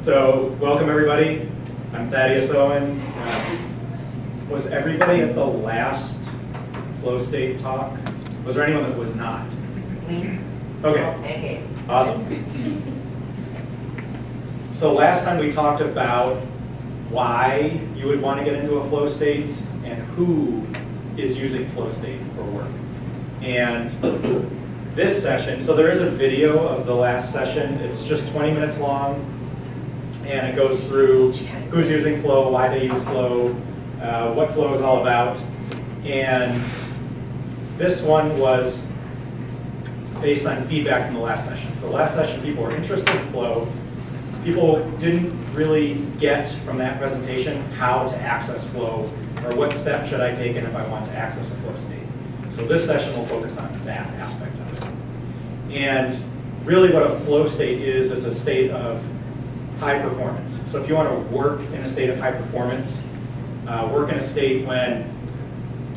So, welcome everybody. I'm Thaddeus Owen. Was everybody at the last flow state talk? Was there anyone that was not? Okay. Awesome. So last time we talked about why you would want to get into a flow state and who is using flow state for work. And this session, so there is a video of the last session. It's just 20 minutes long, and it goes through who's using flow, why they use flow, what flow is all about. And this one was based on feedback from the last session. So last session, people were interested in flow. People didn't really get from that presentation how to access flow or what step should I take in if I want to access a flow state. So this session will focus on that aspect of it. And really what a flow state is, it's a state of high performance. So if you want to work in a state of high performance, work in a state when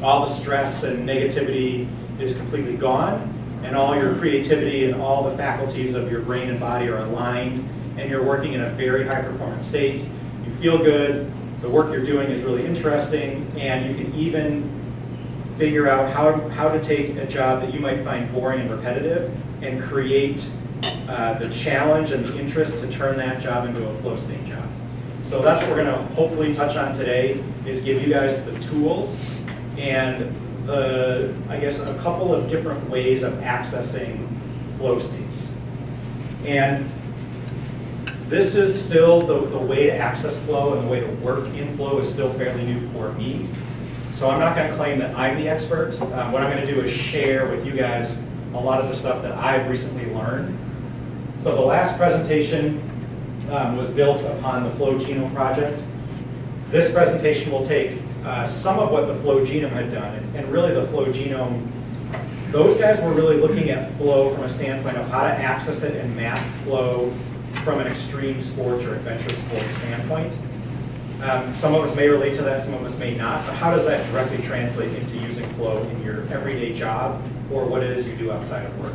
all the stress and negativity is completely gone, and all your creativity and all the faculties of your brain and body are aligned, and you're working in a very high performance state. You feel good, the work you're doing is really interesting, and you can even figure out how to take a job that you might find boring and repetitive and create the challenge and the interest to turn that job into a flow state job. So that's what we're going to hopefully touch on today, is give you guys the tools and I guess a couple of different ways of accessing flow states. And this is still the way to access flow, and the way to work in flow is still fairly new for me. So I'm not going to claim that I'm the expert. What I'm going to do is share with you guys a lot of the stuff that I've recently learned. So the last presentation was built upon the Flow Genome project. This presentation will take some of what the Flow Genome had done, and really the Flow Genome, those guys were really looking at flow from a standpoint of how to access it and map flow from an extreme sports or adventure sports standpoint. Some of us may relate to that, some of us may not, but how does that directly translate into using flow in your everyday job or what it is you do outside of work?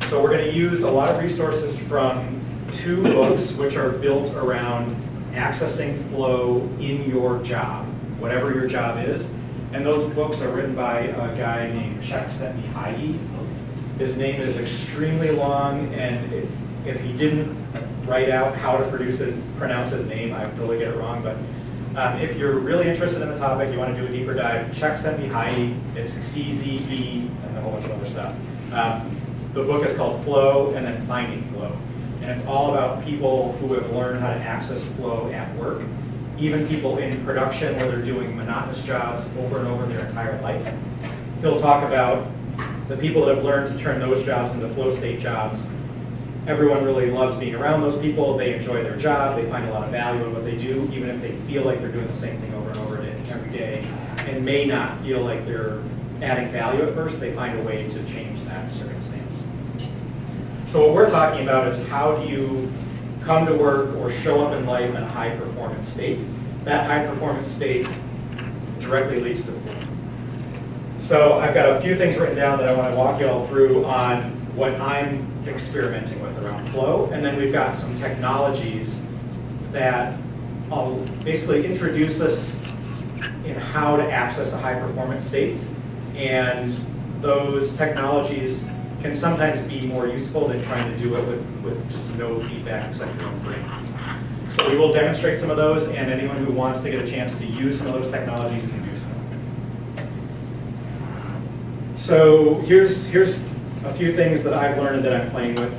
So we're going to use a lot of resources from 2 books which are built around accessing flow in your job, whatever your job is. And those books are written by a guy named Csikszentmihalyi. His name is extremely long, and if he didn't write out how to pronounce his name, I would totally get it wrong. But if you're really interested in the topic, you want to do a deeper dive, Csikszentmihalyi, it's CZE and a whole bunch of other stuff. The book is called Flow and then Finding Flow. And it's all about people who have learned how to access flow at work, even people in production where they're doing monotonous jobs over and over their entire life. He'll talk about the people that have learned to turn those jobs into flow state jobs. Everyone really loves being around those people. They enjoy their job. They find a lot of value in what they do, even if they feel like they're doing the same thing over and over every day, and may not feel like they're adding value at first. They find a way to change that circumstance. So what we're talking about is how do you come to work or show up in life in a high performance state. That high performance state directly leads to flow. So I've got a few things written down that I want to walk you all through on what I'm experimenting with around flow, and then we've got some technologies that I'll basically introduce us in how to access a high performance state, and those technologies can sometimes be more useful than trying to do it with just no feedback except your own brain. So we will demonstrate some of those, and anyone who wants to get a chance to use some of those technologies can do so. So here's a few things that I've learned that I'm playing with.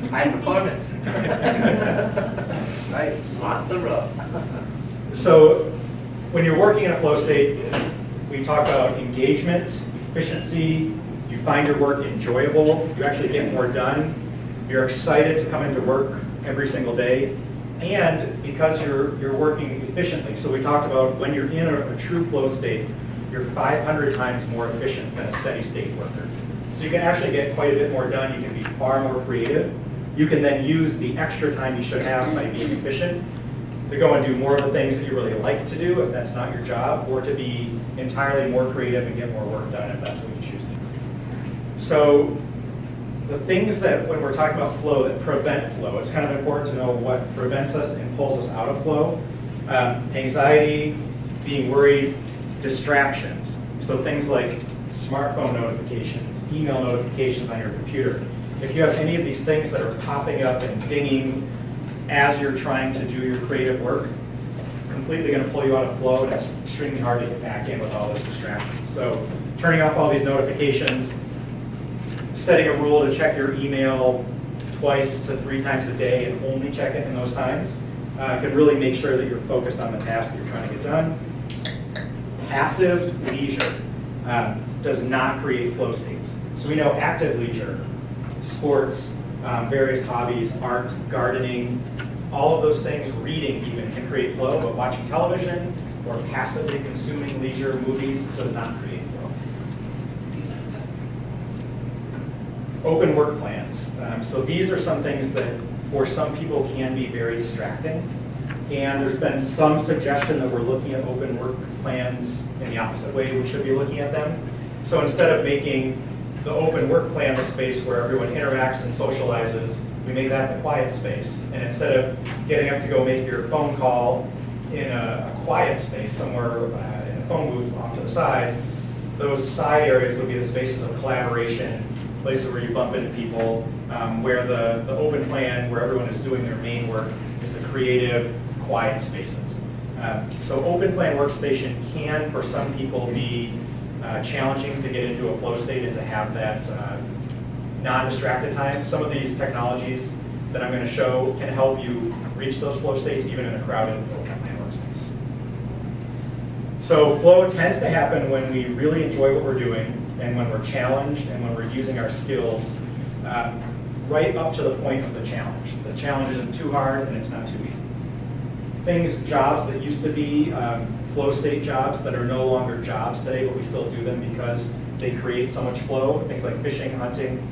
High performance. Nice. Off the rough. So when you're working in a flow state, we talk about engagement, efficiency, you find your work enjoyable, you actually get more done, you're excited to come into work every single day, and because you're working efficiently. So we talked about when you're in a true flow state, you're 500 times more efficient than a steady state worker. So you can actually get quite a bit more done, you can be far more creative. You can then use the extra time you should have by being efficient to go and do more of the things that you really like to do if that's not your job, or to be entirely more creative and get more work done if that's what you choose to do. So the things that, when we're talking about flow, that prevent flow, it's kind of important to know what prevents us and pulls us out of flow. Anxiety, being worried, distractions. So things like smartphone notifications, email notifications on your computer. If you have any of these things that are popping up and dinging as you're trying to do your creative work, completely going to pull you out of flow, and it's extremely hard to get back in with all those distractions. So turning off all these notifications, setting a rule to check your email 2 to 3 times a day and only check it in those times can really make sure that you're focused on the task that you're trying to get done. Passive leisure does not create flow states. So we know active leisure, sports, various hobbies, art, gardening, all of those things, reading even, can create flow, but watching television or passively consuming leisure movies does not create flow. Open work plans. So these are some things that for some people can be very distracting. And there's been some suggestion that we're looking at open work plans in the opposite way we should be looking at them. So instead of making the open work plan the space where everyone interacts and socializes, we make that the quiet space. And instead of getting up to go make your phone call in a quiet space somewhere in a phone booth off to the side, those side areas would be the spaces of collaboration, places where you bump into people, where the open plan, where everyone is doing their main work, is the creative, quiet spaces. So open plan workstation can, for some people, be challenging to get into a flow state and to have that non-distracted time. Some of these technologies that I'm going to show can help you reach those flow states even in a crowded open plan workspace. So flow tends to happen when we really enjoy what we're doing and when we're challenged and when we're using our skills right up to the point of the challenge. The challenge isn't too hard and it's not too easy. Jobs that used to be flow state jobs that are no longer jobs today, but we still do them because they create so much flow. Things like fishing, hunting,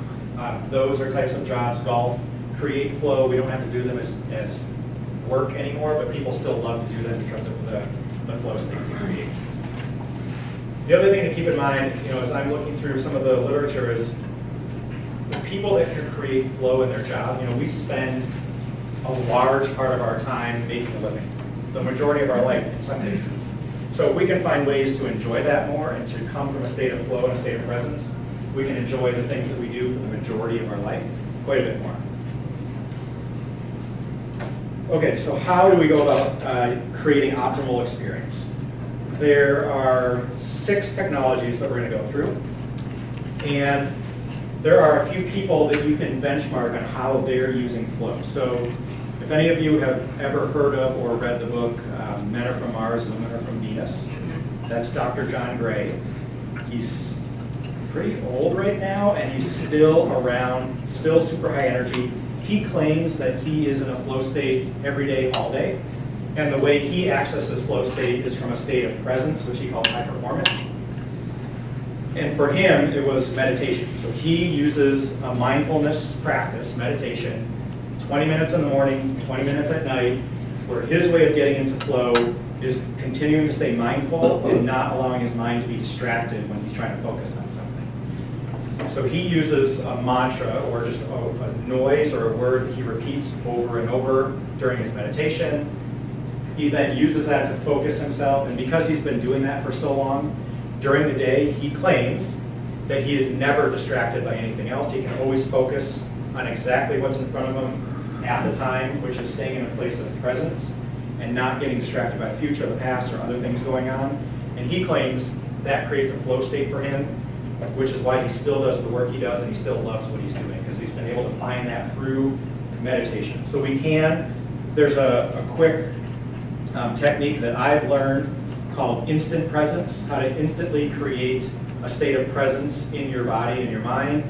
those are types of jobs. Golf create flow. We don't have to do them as work anymore, but people still love to do them because of the flow state we create. The other thing to keep in mind, as I'm looking through some of the literature, is the people that can create flow in their job. We spend a large part of our time making a living, the majority of our life in some cases. So if we can find ways to enjoy that more and to come from a state of flow and a state of presence, we can enjoy the things that we do for the majority of our life quite a bit more. Okay, so how do we go about creating optimal experience? There are 6 technologies that we're going to go through, and there are a few people that you can benchmark on how they're using flow. So if any of you have ever heard of or read the book Men Are From Mars, Women Are From Venus, that's Dr. John Gray. He's pretty old right now, and he's still around, still super high energy. He claims that he is in a flow state every day, all day. And the way he accesses flow state is from a state of presence, which he calls high performance. And for him, it was meditation. So he uses a mindfulness practice, meditation, 20 minutes in the morning, 20 minutes at night, where his way of getting into flow is continuing to stay mindful and not allowing his mind to be distracted when he's trying to focus on something. So he uses a mantra or just a noise or a word that he repeats over and over during his meditation. He then uses that to focus himself, and because he's been doing that for so long, during the day he claims that he is never distracted by anything else. He can always focus on exactly what's in front of him at the time, which is staying in a place of presence and not getting distracted by the future, the past, or other things going on. And he claims that creates a flow state for him, which is why he still does the work he does and he still loves what he's doing, because he's been able to find that through meditation. So there's a quick technique that I've learned called instant presence, how to instantly create a state of presence in your body and your mind.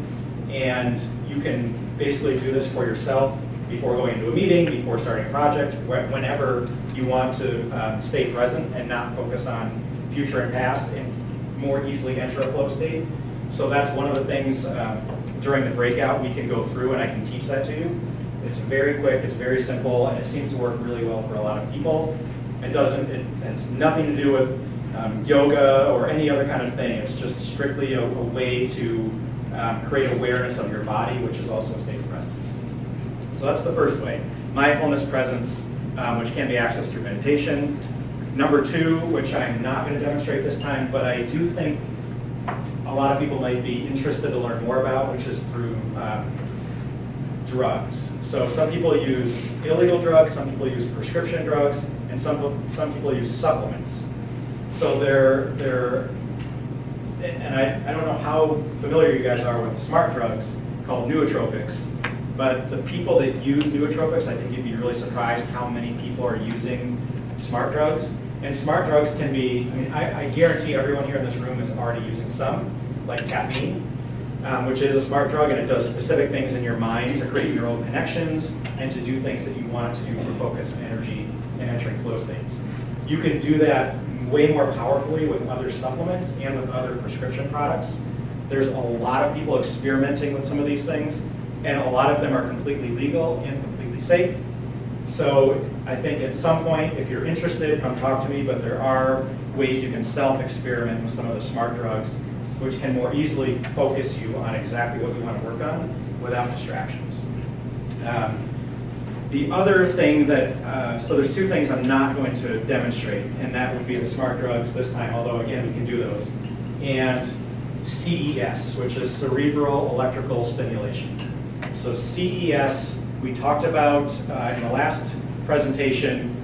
And you can basically do this for yourself before going into a meeting, before starting a project, whenever you want to stay present and not focus on future and past and more easily enter a flow state. So that's one of the things during the breakout we can go through, and I can teach that to you. It's very quick, it's very simple, and it seems to work really well for a lot of people. It has nothing to do with yoga or any other kind of thing. It's just strictly a way to create awareness of your body, which is also a state of presence. So that's the first way. Mindfulness presence, which can be accessed through meditation. Number two, which I'm not going to demonstrate this time, but I do think a lot of people might be interested to learn more about, which is through drugs. So some people use illegal drugs, some people use prescription drugs, and some people use supplements. So and I don't know how familiar you guys are with smart drugs called nootropics, but the people that use nootropics, I think you'd be really surprised how many people are using smart drugs. And smart drugs can be, I guarantee everyone here in this room is already using some, like caffeine, which is a smart drug, and it does specific things in your mind to create neural connections and to do things that you want to do for focus and energy and entering flow states. You can do that way more powerfully with other supplements and with other prescription products. There's a lot of people experimenting with some of these things, and a lot of them are completely legal and completely safe. So I think at some point, if you're interested, come talk to me, but there are ways you can self-experiment with some of the smart drugs, which can more easily focus you on exactly what you want to work on without distractions. The other thing that, so there's two things I'm not going to demonstrate, and that would be the smart drugs this time, although again, we can do those. And CES, which is Cerebral Electrical Stimulation. So CES, we talked about in the last presentation,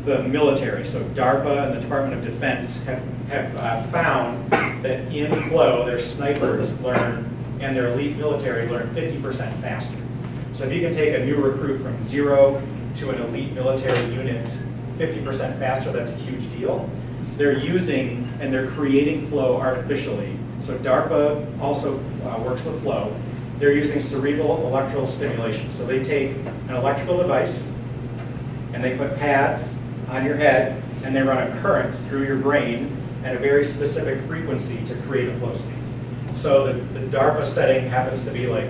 the military. So DARPA and the Department of Defense have found that in flow, their snipers learn and their elite military learn 50% faster. So if you can take a new recruit from 0 to an elite military unit 50% faster, that's a huge deal. They're using and they're creating flow artificially. So DARPA also works with flow. They're using cerebral electrical stimulation. So they take an electrical device and they put pads on your head and they run a current through your brain at a very specific frequency to create a flow state. So the DARPA setting happens to be like,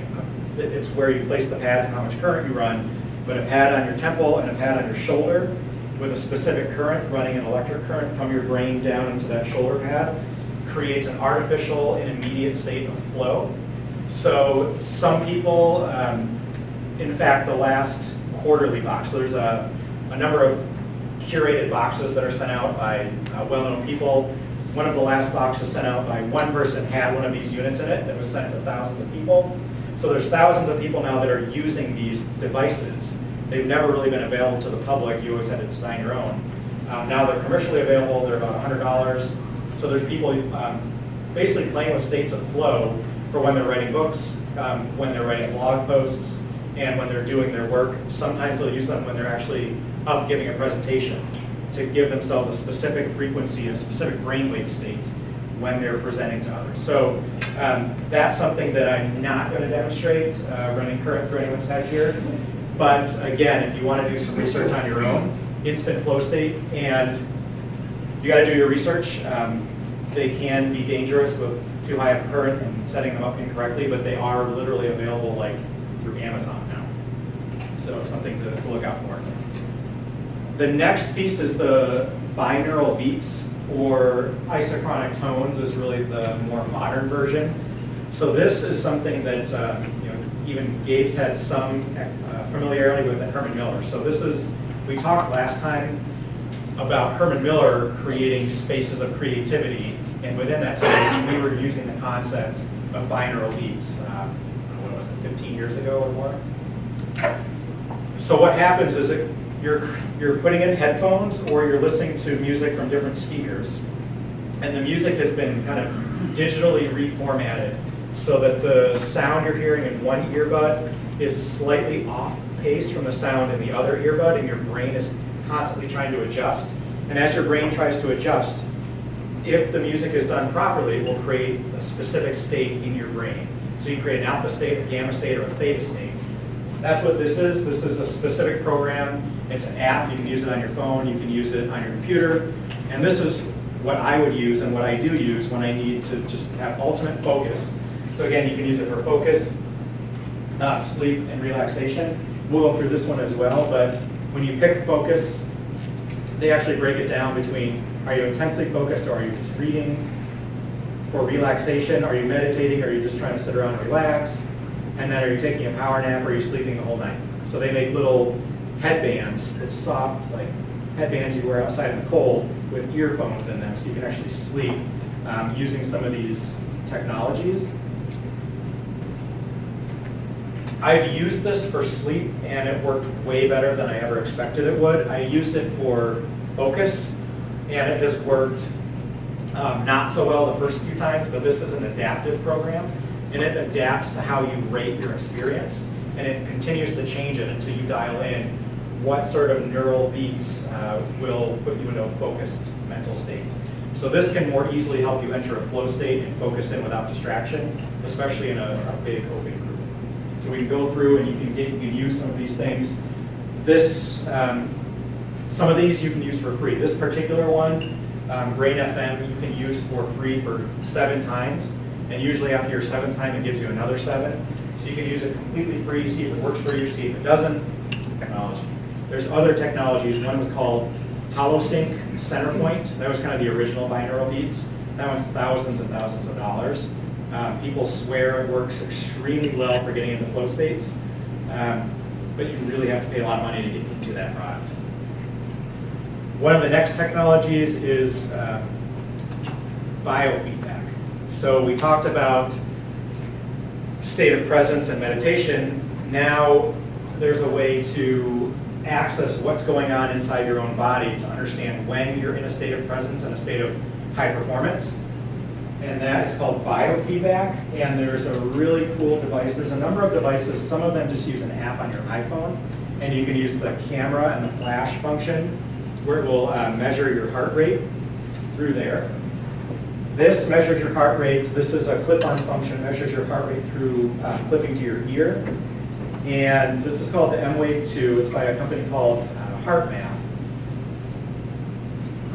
it's where you place the pads and how much current you run, but a pad on your temple and a pad on your shoulder with a specific current running an electric current from your brain down into that shoulder pad creates an artificial and immediate state of flow. So some people, in fact, the last quarterly box, so there's a number of curated boxes that are sent out by well-known people. One of the last boxes sent out by one person had one of these units in it that was sent to thousands of people. So there's thousands of people now that are using these devices. They've never really been available to the public. You always had to design your own. Now they're commercially available. They're about $100. So there's people basically playing with states of flow for when they're writing books, when they're writing blog posts, and when they're doing their work. Sometimes they'll use them when they're actually up giving a presentation to give themselves a specific frequency, a specific brainwave state when they're presenting to others. So that's something that I'm not going to demonstrate running current through anyone's head here. But again, if you want to do some research on your own, instant flow state, and you got to do your research. They can be dangerous with too high of current and setting them up incorrectly, but they are literally available like through Amazon now. So something to look out for. The next piece is the binaural beats, or isochronic tones is really the more modern version. So this is something that even Gabe's had some familiarity with at Herman Miller. So this is, we talked last time about Herman Miller creating spaces of creativity, and within that space we were using the concept of binaural beats, what was it, 15 years ago or more? So what happens is that you're putting in headphones or you're listening to music from different speakers, and the music has been kind of digitally reformatted so that the sound you're hearing in one earbud is slightly off pace from the sound in the other earbud, and your brain is constantly trying to adjust. And as your brain tries to adjust, if the music is done properly, it will create a specific state in your brain. So you create an alpha state, a gamma state, or a theta state. That's what this is. This is a specific program. It's an app. You can use it on your phone. You can use it on your computer. And this is what I would use and what I do use when I need to just have ultimate focus. So again, you can use it for focus, sleep, and relaxation. We'll go through this one as well, but when you pick focus, they actually break it down between, are you intensely focused or are you just reading? for relaxation. Are you meditating? Are you just trying to sit around and relax? And then are you taking a power nap or are you sleeping the whole night? So they make little headbands, it's soft, like headbands you wear outside in the cold with earphones in them so you can actually sleep using some of these technologies. I've used this for sleep and it worked way better than I ever expected it would. I used it for focus and it has worked not so well the first few times, but this is an adaptive program and it adapts to how you rate your experience and it continues to change it until you dial in what sort of neural beats will put you into a focused mental state. So this can more easily help you enter a flow state and focus in without distraction, especially in a big open group. So we can go through and you can use some of these things. Some of these you can use for free. This particular one, Brain FM, you can use for free for 7 times. And usually after your 7th time, it gives you another 7. So you can use it completely free, see if it works for you, see if it doesn't. Technology. There's other technologies. One was called HoloSync Centerpoint. That was kind of the original binaural beats. That one's thousands and thousands of dollars. People swear it works extremely well for getting into flow states, but you really have to pay a lot of money to get into that product. One of the next technologies is biofeedback. So we talked about state of presence and meditation. Now there's a way to access what's going on inside your own body to understand when you're in a state of presence and a state of high performance. And that is called Biofeedback, and there's a really cool device. There's a number of devices. Some of them just use an app on your iPhone, and you can use the camera and the flash function where it will measure your heart rate through there. This measures your heart rate. This is a clip-on function, measures your heart rate through clipping to your ear. And this is called the M-Wave 2. It's by a company called HeartMath.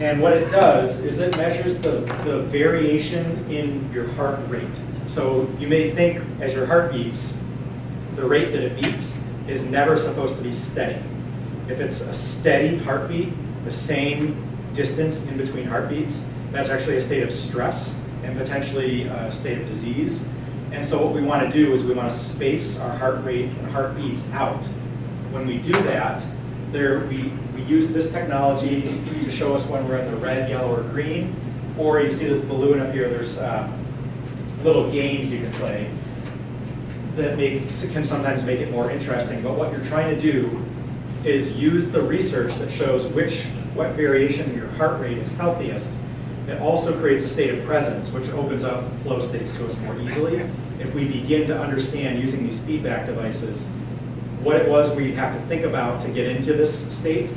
And what it does is it measures the variation in your heart rate. So you may think as your heart beats, the rate that it beats is never supposed to be steady. If it's a steady heartbeat, the same distance in between heartbeats, that's actually a state of stress and potentially a state of disease. And so what we want to do is we want to space our heart rate and heartbeats out. When we do that, we use this technology to show us when we're in the red, yellow, or green. Or you see this balloon up here, there's little games you can play that can sometimes make it more interesting. But what you're trying to do is use the research that shows what variation in your heart rate is healthiest. It also creates a state of presence, which opens up flow states to us more easily. If we begin to understand using these feedback devices what it was we have to think about to get into this state,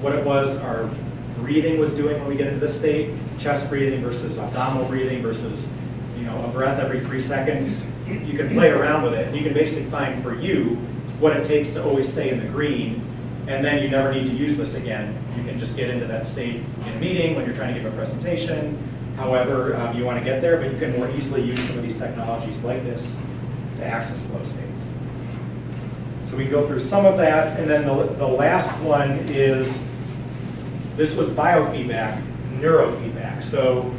what it was our breathing was doing when we get into this state, chest breathing versus abdominal breathing versus a breath every 3 seconds. You can play around with it and you can basically find for you what it takes to always stay in the green, and then you never need to use this again. You can just get into that state in a meeting when you're trying to give a presentation, however you want to get there, but you can more easily use some of these technologies like this to access flow states. So we can go through some of that, and then the last one is, this was biofeedback, neurofeedback. So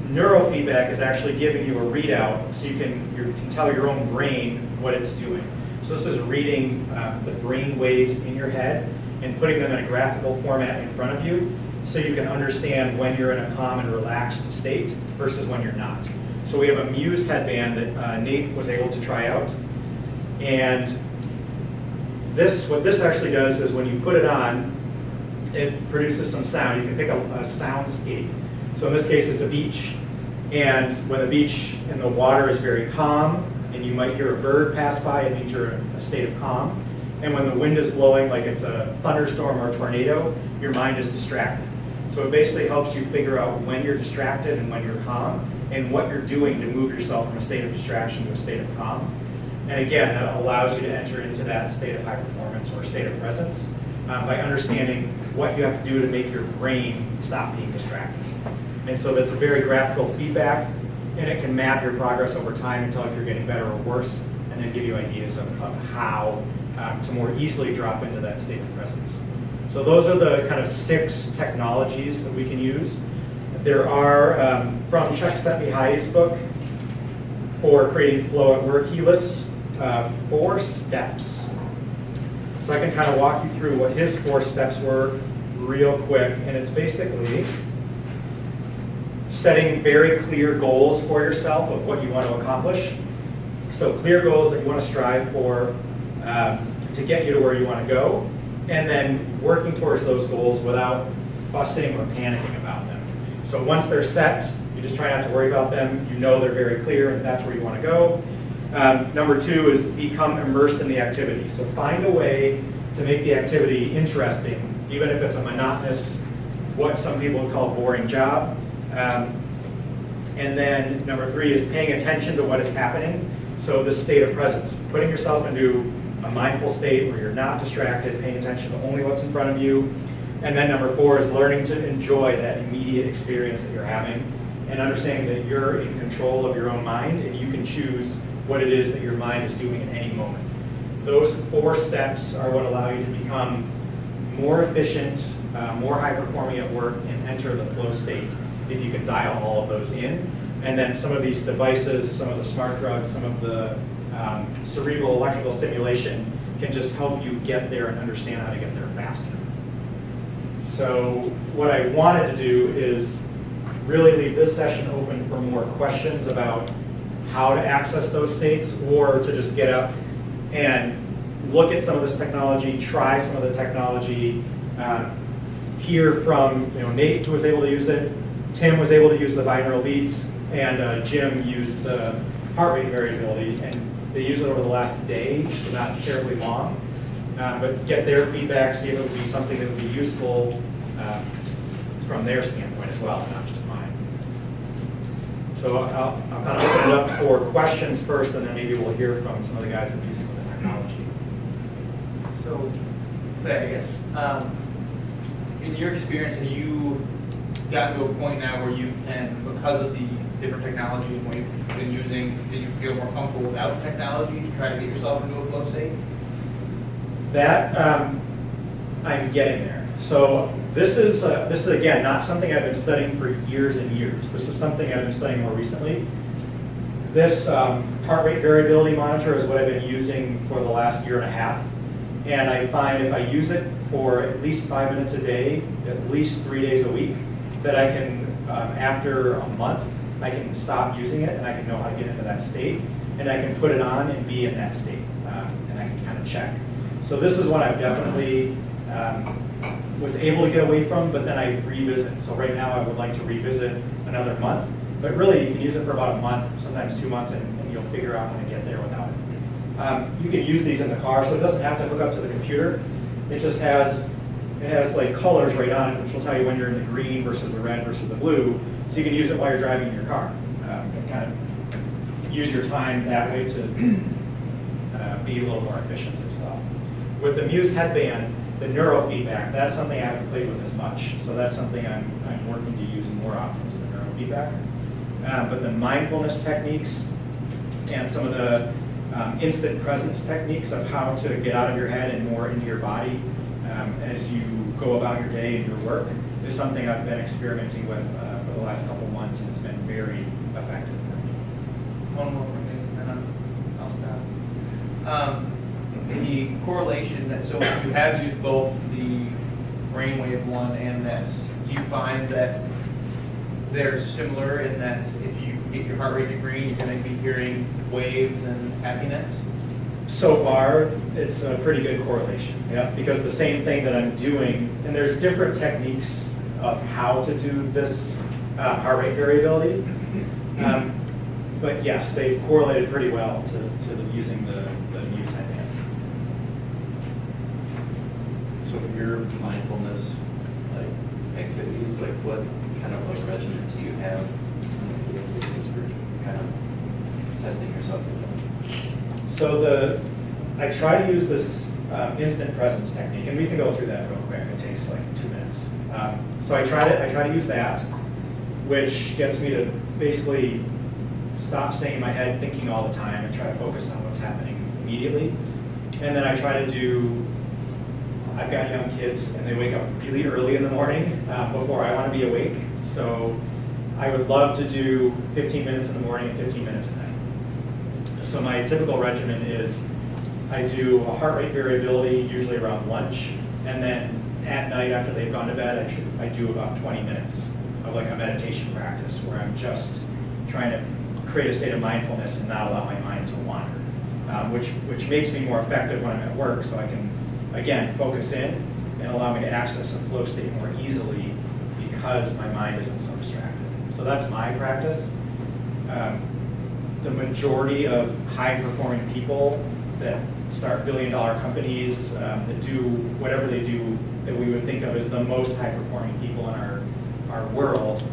neurofeedback is actually giving you a readout so you can tell your own brain what it's doing. So this is reading the brain waves in your head and putting them in a graphical format in front of you so you can understand when you're in a calm and relaxed state versus when you're not. So we have a Muse headband that Nate was able to try out. And what this actually does is when you put it on, it produces some sound. You can pick a soundscape. So in this case, it's a beach. And when the beach and the water is very calm, and you might hear a bird pass by, it means you're in a state of calm. And when the wind is blowing, like it's a thunderstorm or a tornado, your mind is distracted. So it basically helps you figure out when you're distracted and when you're calm, and what you're doing to move yourself from a state of distraction to a state of calm. And again, that allows you to enter into that state of high performance or state of presence by understanding what you have to do to make your brain stop being distracted. And so that's a very graphical feedback, and it can map your progress over time and tell if you're getting better or worse, and then give you ideas of how to more easily drop into that state of presence. So those are the kind of 6 technologies that we can use. There are, from Chuck Hai's book, for creating flow at work, he lists 4 steps. So I can kind of walk you through what his 4 steps were real quick, and it's basically setting very clear goals for yourself of what you want to accomplish. So clear goals that you want to strive for to get you to where you want to go, and then working towards those goals without fussing or panicking about them. So once they're set, you just try not to worry about them. You know they're very clear and that's where you want to go. Number 2 is become immersed in the activity. So find a way to make the activity interesting, even if it's a monotonous, what some people would call boring job. And then number 3 is paying attention to what is happening. So the state of presence, putting yourself into a mindful state where you're not distracted, paying attention to only what's in front of you. And then number 4 is learning to enjoy that immediate experience that you're having and understanding that you're in control of your own mind and you can choose what it is that your mind is doing at any moment. Those 4 steps are what allow you to become more efficient, more high performing at work, and enter the flow state if you can dial all of those in. And then some of these devices, some of the smart drugs, some of the cerebral electrical stimulation can just help you get there and understand how to get there faster. So what I wanted to do is really leave this session open for more questions about how to access those states, or to just get up and look at some of this technology, try some of the technology, hear from Nate, who was able to use it, Tim was able to use the binaural beats, and Jim used the heart rate variability, and they use it over the last day, so not terribly long, but get their feedback, see if it would be something that would be useful from their standpoint as well, not just mine. So I'll kind of open it up for questions first, and then maybe we'll hear from some of the guys that use some of the technology. So, I guess, in your experience, have you gotten to a point now where you can, because of the different technology and what you've been using, do you feel more comfortable without technology to try to get yourself into a flow state? That, I'm getting there. So this is again, not something I've been studying for years and years. This is something I've been studying more recently. This heart rate variability monitor is what I've been using for the last 1.5 years. And I find if I use it for at least 5 minutes a day, at least 3 days a week, that I can, after a month, I can stop using it and I can know how to get into that state. And I can put it on and be in that state. And I can kind of check. So this is what I've definitely was able to get away from, but then I revisit. So right now I would like to revisit another month. But really you can use it for about a month, sometimes 2 months, and you'll figure out how to get there without it. You can use these in the car, so it doesn't have to hook up to the computer. It just has, like colors right on it, which will tell you when you're in the green versus the red versus the blue. So you can use it while you're driving in your car. And kind of use your time that way to be a little more efficient as well. With the Muse headband, the Neurofeedback, that's something I haven't played with as much. So that's something I'm working to use more often, is the Neurofeedback. But the mindfulness techniques and some of the instant presence techniques of how to get out of your head and more into your body as you go about your day and your work is something I've been experimenting with for the last couple months, and it's been very effective for me. One more from me, and then I'll stop. The correlation, so you have used both the brainwave one and this. Do you find that they're similar in that if you get your heart rate to green, you're going to be hearing waves and happiness? So far, it's a pretty good correlation, yeah, because the same thing that I'm doing, and there's different techniques of how to do this heart rate variability, but yes, they've correlated pretty well to using the Muse headband. So for your mindfulness activities, what kind of regimen do you have on a daily basis for kind of testing yourself with them? So I try to use this instant presence technique, and we can go through that real quick. It takes like 2 minutes. So I try to use that, which gets me to basically stop staying in my head thinking all the time and try to focus on what's happening immediately. And then I try to do, I've got young kids and they wake up really early in the morning before I want to be awake. So I would love to do 15 minutes in the morning and 15 minutes at night. So my typical regimen is I do a heart rate variability usually around lunch, and then at night after they've gone to bed, I do about 20 minutes of like a meditation practice where I'm just trying to create a state of mindfulness and not allow my mind to wander, which makes me more effective when I'm at work, so I can, again, focus in and allow me to access a flow state more easily because my mind isn't so distracted. So that's my practice. The majority of high-performing people that start billion-dollar companies, that do whatever they do that we would think of as the most high-performing people in our world,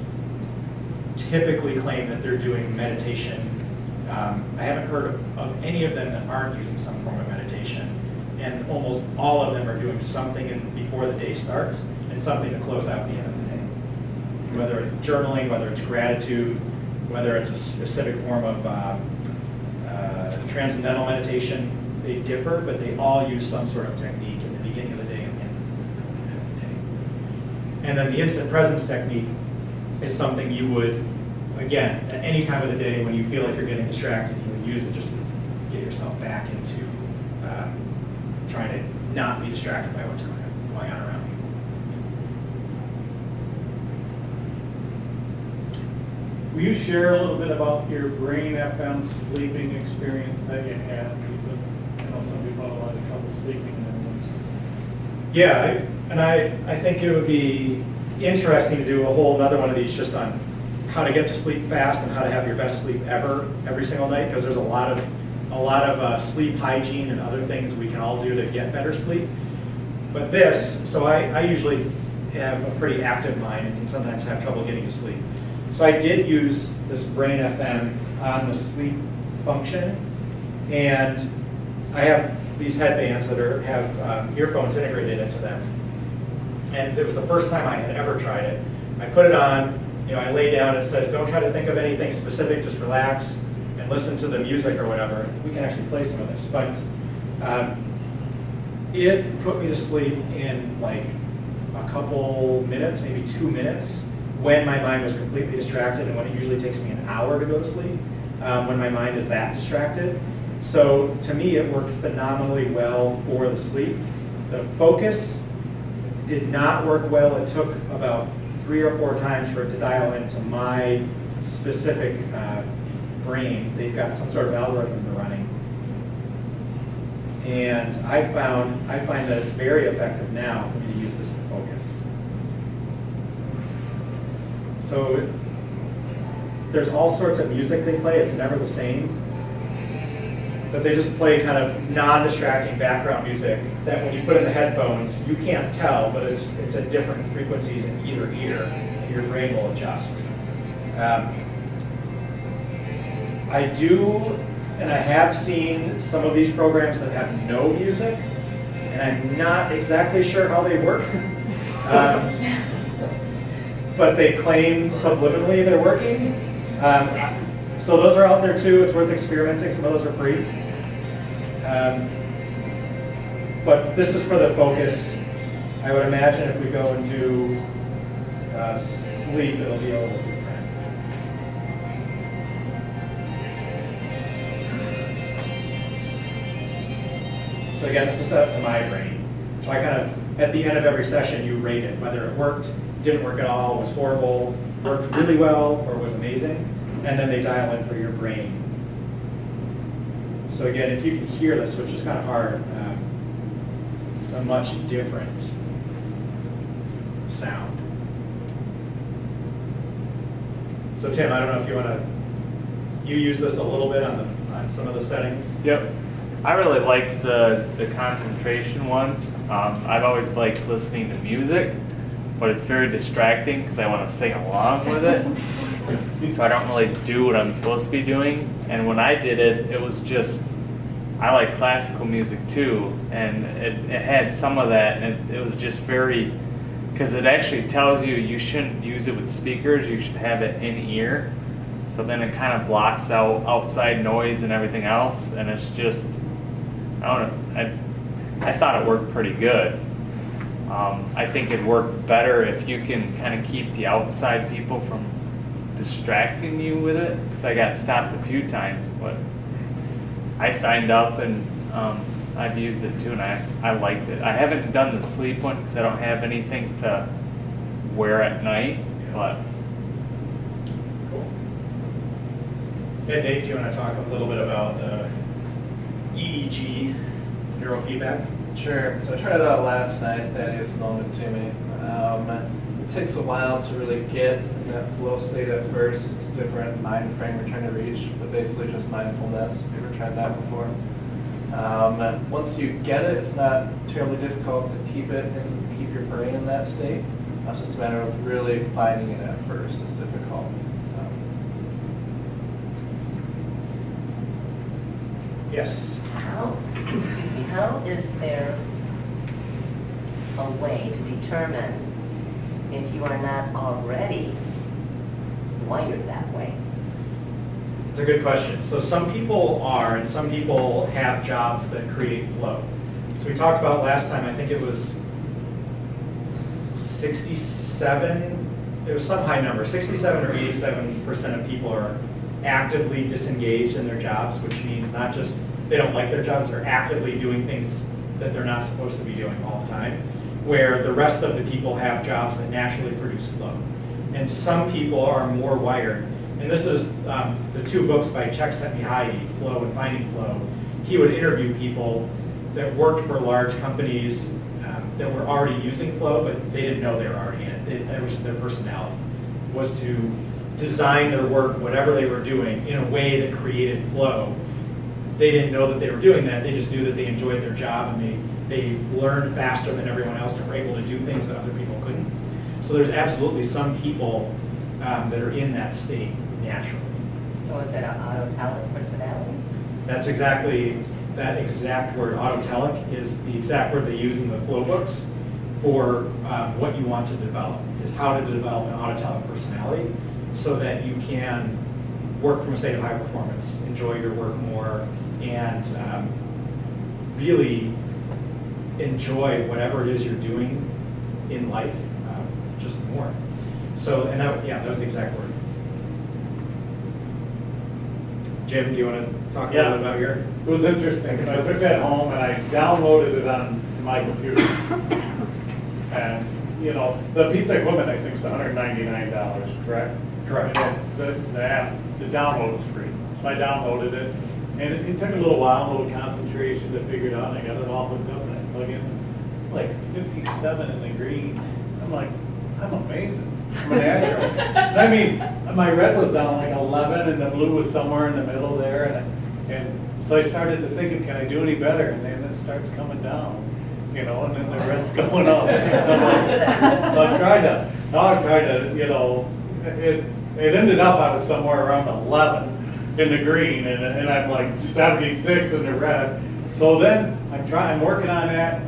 typically claim that they're doing meditation. I haven't heard of any of them that aren't using some form of meditation, and almost all of them are doing something before the day starts and something to close out the end of the day. Whether it's journaling, whether it's gratitude, whether it's a specific form of transcendental meditation, they differ, but they all use some sort of technique in the beginning of the day and the end of the day. And then the instant presence technique is something you would, again, at any time of the day when you feel like you're getting distracted, you would use it just to get yourself back into trying to not be distracted by what's going on around you. Will you share a little bit about your brain FM sleeping experience that you had? Because I know some people have a lot of trouble sleeping in their rooms. Yeah, I think it would be interesting to do a whole another one of these just on how to get to sleep fast and how to have your best sleep ever every single night, because there's a lot of sleep hygiene and other things we can all do to get better sleep. But this, so I usually have a pretty active mind and can sometimes have trouble getting to sleep. So I did use this Brain FM on the sleep function, and I have these headbands that have earphones integrated into them. And it was the first time I had ever tried it. I put it on, I lay down, and it says, don't try to think of anything specific, just relax and listen to the music or whatever. We can actually play some of this, but it put me to sleep in like a couple minutes, maybe 2 minutes, when my mind was completely distracted, and when it usually takes me an hour to go to sleep, when my mind is that distracted. So to me, it worked phenomenally well for the sleep. The focus did not work well. It took about 3 or 4 times for it to dial into my specific brain. They've got some sort of algorithm they're running. And I find that it's very effective now for me to use this to focus. So there's all sorts of music they play. It's never the same. But they just play kind of non-distracting background music that when you put in the headphones, you can't tell, but it's at different frequencies in either ear, and your brain will adjust. I do, and I have seen some of these programs that have no music, and I'm not exactly sure how they work. But they claim subliminally they're working. So those are out there too. It's worth experimenting. Some of those are free. But this is for the focus. I would imagine if we go and do sleep, it'll be a little different. So again, this is set up to my brain. So I kind of, at the end of every session, you rate it, whether it worked, didn't work at all, was horrible, worked really well, or was amazing, and then they dial in for your brain. So again, if you can hear this, which is kind of hard, it's a much different sound. So Tim, I don't know if you want to, you use this a little bit on some of the settings? Yep. I really like the concentration one. I've always liked listening to music, but it's very distracting because I want to sing along with it. So I don't really do what I'm supposed to be doing. And when I did it, it was just, I like classical music too, and it had some of that, and it was just very, because it actually tells you you shouldn't use it with speakers, you should have it in ear. So then it kind of blocks out outside noise and everything else, and it's just, I don't know, I thought it worked pretty good. I think it'd work better if you can kind of keep the outside people from distracting you with it, because I got stopped a few times, but I signed up and I've used it too, and I liked it. I haven't done the sleep one because I don't have anything to wear at night, but Cool. And Dave, do you want to talk a little bit about the EEG, neurofeedback? Sure. So I tried it out last night. Thaddeus loaned it to me. It takes a while to really get in that flow state at first. It's a different mind frame we're trying to reach, but basically just mindfulness. Have you ever tried that before? Once you get it, it's not terribly difficult to keep it and keep your brain in that state. It's just a matter of really finding it at first. It's difficult. So. Yes. How, excuse me, how is there a way to determine if you are not already wired that way? It's a good question. So some people are, and some people have jobs that create flow. So we talked about last time, I think it was 67, it was some high number, 67 or 87% of people are actively disengaged in their jobs, which means not just they don't like their jobs, they're actively doing things that they're not supposed to be doing all the time, where the rest of the people have jobs that naturally produce flow. And some people are more wired. And this is the two books by Csikszentmihalyi, Flow and Finding Flow. He would interview people that worked for large companies that were already using flow, but they didn't know they were already in it. That was their personality, was to design their work, whatever they were doing, in a way that created flow. They didn't know that they were doing that. They just knew that they enjoyed their job and they learned faster than everyone else and were able to do things that other people couldn't. So there's absolutely some people that are in that state naturally. So is it an autotelic personality? That's exactly, that exact word, autotelic, is the exact word they use in the flow books for what you want to develop, is how to develop an autotelic personality so that you can work from a state of high performance, enjoy your work more, and really enjoy whatever it is you're doing in life just more. So, and that, yeah, that was the exact word. Jim, do you want to talk a little bit about your? It was interesting. So I took that home and I downloaded it on my computer. And, you know, the piece of equipment I think is $199, correct? Correct. And then the app, the download is free. So I downloaded it. And it took a little while, a little concentration to figure it out. And I got it all hooked up and I plug in like 57 in the green. I'm like, I'm amazing. I'm a natural. I mean, my red was down like 11 and the blue was somewhere in the middle there. And so I started to think, can I do any better? And then it starts coming down, you know, and then the red's going up. So I've tried to, you know, it ended up I was somewhere around 11 in the green and I'm like 76 in the red. So then I'm working on that.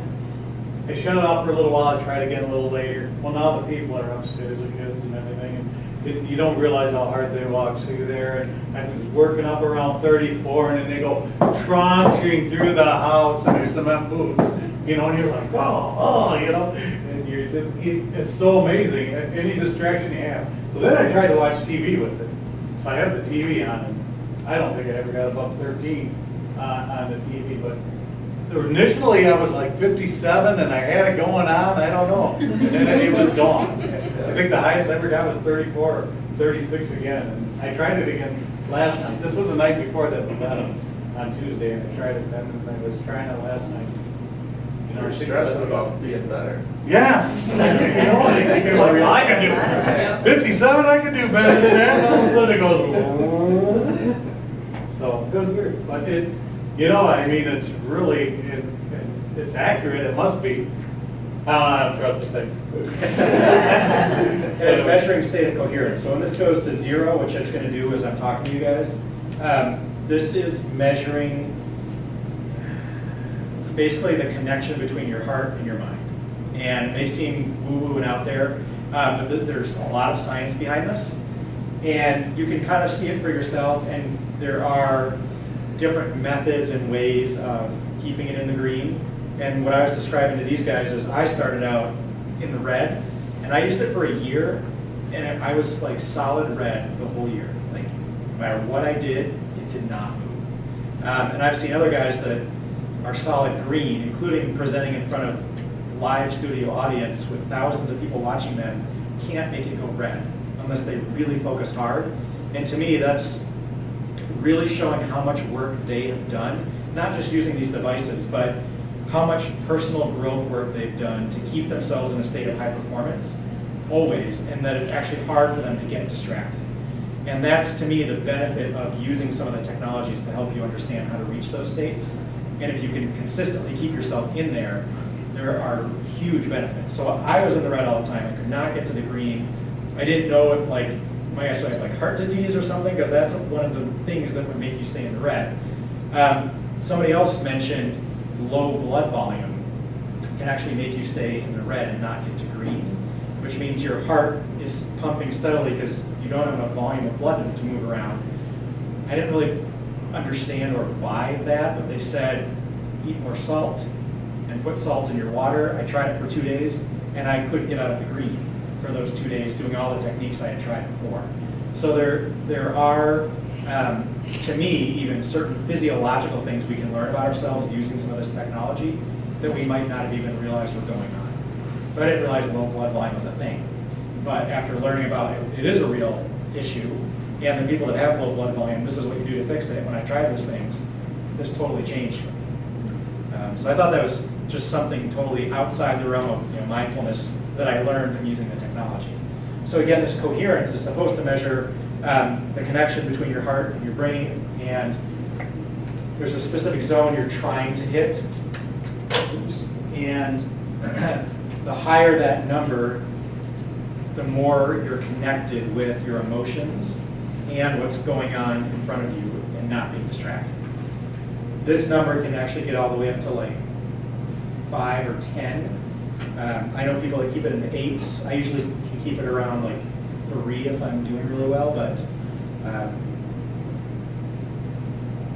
I shut it off for a little while, I tried again a little later. Well, now the people are upstairs, the kids and everything, and you don't realize how hard they walk, so you're there, and I was working up around 34, and then they go traunching through the house, and there's cement boots, you know, and you're like, oh, you know, and you're just, it's so amazing, any distraction you have. So then I tried to watch TV with it. So I have the TV on, and I don't think I ever got above 13 on the TV, but initially I was like 57 and I had it going on, I don't know, and then it was gone. I think the highest I ever got was 34 or 36 again, and I tried it again last night. This was the night before that we got it on Tuesday, and I tried it then, and I was trying it last night. You know, You're stressing about being better. yeah, you know, I can do 57, I can do better than that, and all of a sudden it goes, so it was weird, but it, you know, I mean, it's really, it's accurate, it must be. I don't trust the thing. It's measuring state of coherence. So when this goes to 0, which it's going to do as I'm talking to you guys, this is measuring basically the connection between your heart and your mind. And it may seem woo-woo and out there, but there's a lot of science behind this. And you can kind of see it for yourself, and there are different methods and ways of keeping it in the green. And what I was describing to these guys is I started out in the red, and I used it for a year, and I was like solid red the whole year. Like, no matter what I did, it did not move. And I've seen other guys that are solid green, including presenting in front of live studio audience with thousands of people watching them, can't make it go red unless they really focus hard. And to me, that's really showing how much work they have done, not just using these devices, but how much personal growth work they've done to keep themselves in a state of high performance always, and that it's actually hard for them to get distracted. And that's, to me, the benefit of using some of the technologies to help you understand how to reach those states. And if you can consistently keep yourself in there, there are huge benefits. So I was in the red all the time. I could not get to the green. I didn't know if I might actually have like heart disease or something, because that's one of the things that would make you stay in the red. Somebody else mentioned low blood volume can actually make you stay in the red and not get to green, which means your heart is pumping steadily because you don't have enough volume of blood to move around. I didn't really understand or buy that, but they said eat more salt and put salt in your water. I tried it for 2 days and I couldn't get out of the green for those 2 days doing all the techniques I had tried before. So there are, to me, even certain physiological things we can learn about ourselves using some of this technology that we might not have even realized were going on. So I didn't realize low blood volume was a thing. But after learning about it, it is a real issue. And the people that have low blood volume, this is what you do to fix it. When I tried those things, this totally changed me. So I thought that was just something totally outside the realm of mindfulness that I learned from using the technology. So again, this coherence is supposed to measure the connection between your heart and your brain, and there's a specific zone you're trying to hit. Oops. And the higher that number, the more you're connected with your emotions and what's going on in front of you and not being distracted. This number can actually get all the way up to like 5 or 10. I know people that keep it in the 8s. I usually can keep it around like 3 if I'm doing really well, but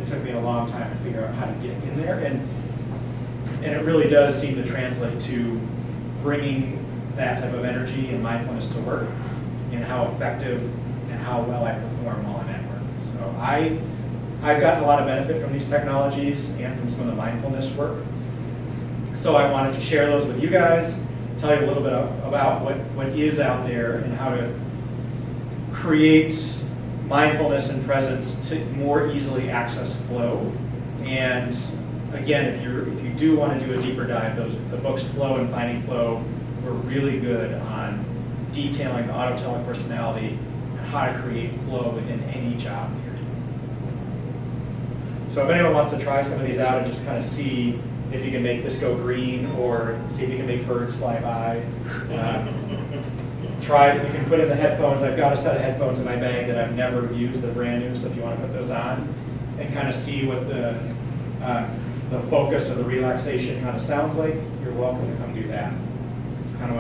it took me a long time to figure out how to get in there, and it really does seem to translate to bringing that type of energy and mindfulness to work, and how effective and how well I perform while I'm at work. So I've gotten a lot of benefit from these technologies and from some of the mindfulness work. So I wanted to share those with you guys, tell you a little bit about what is out there and how to create mindfulness and presence to more easily access flow. And again, if you do want to do a deeper dive, the books Flow and Finding Flow were really good on detailing the autotelic personality and how to create flow within any job period. So if anyone wants to try some of these out and just kind of see if you can make this go green, or see if you can make birds fly by. Try it. You can put in the headphones. I've got a set of headphones in my bag that I've never used. They're brand new, so if you want to put those on and kind of see what the focus or the relaxation kind of sounds like, you're welcome to come do that. It's kind of